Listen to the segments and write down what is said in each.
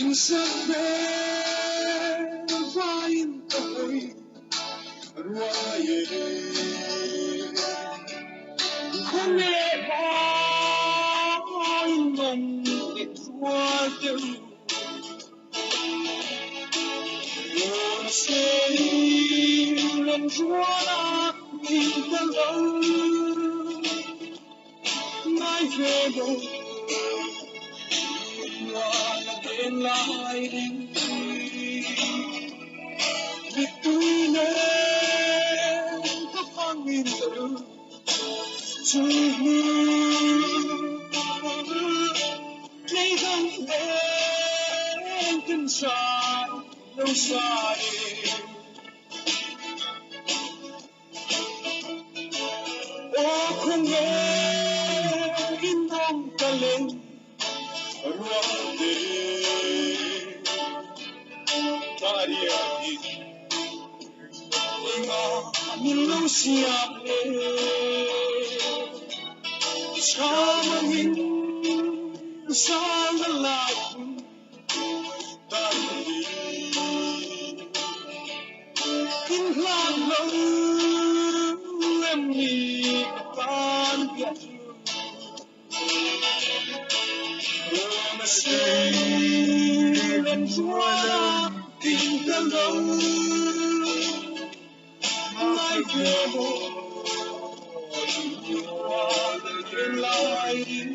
in sa vain kahoy ruaye khawnge in non it was the one say Lenrual in the road my favorite in lighting between the khawnge to they don't let inside no side oh khawnge in non kalen ruade Mariati, Inga, Milusiane, Shamangin, Sangalatun, Tandi, Inglalo, Emni, Kapan, Gonna stay and Lenrual in the road. My favorite, you are the lighting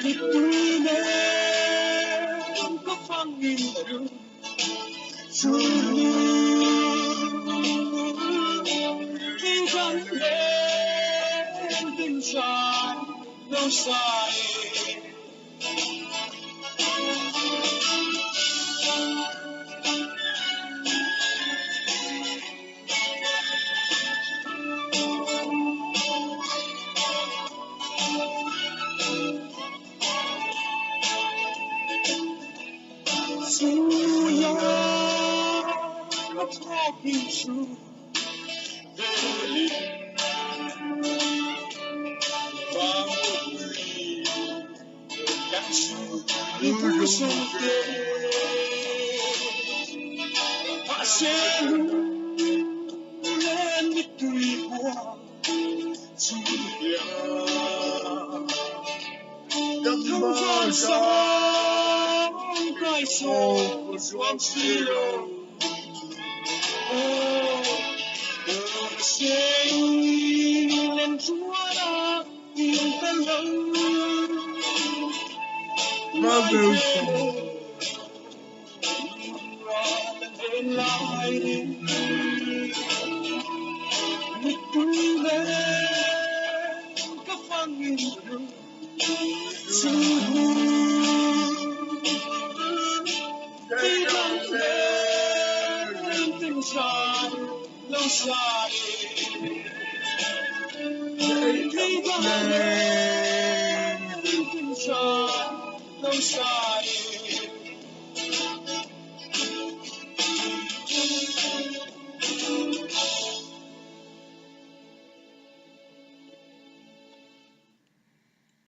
between them, the khawnge to think I'm inside, no side. So you're talking true, really. Itu something passion and victory war to come from some my soul was once zero. Oh, sing and try in the road. My favorite, in lighting between them, the khawnge to they don't let inside, no side. They don't let inside, no side.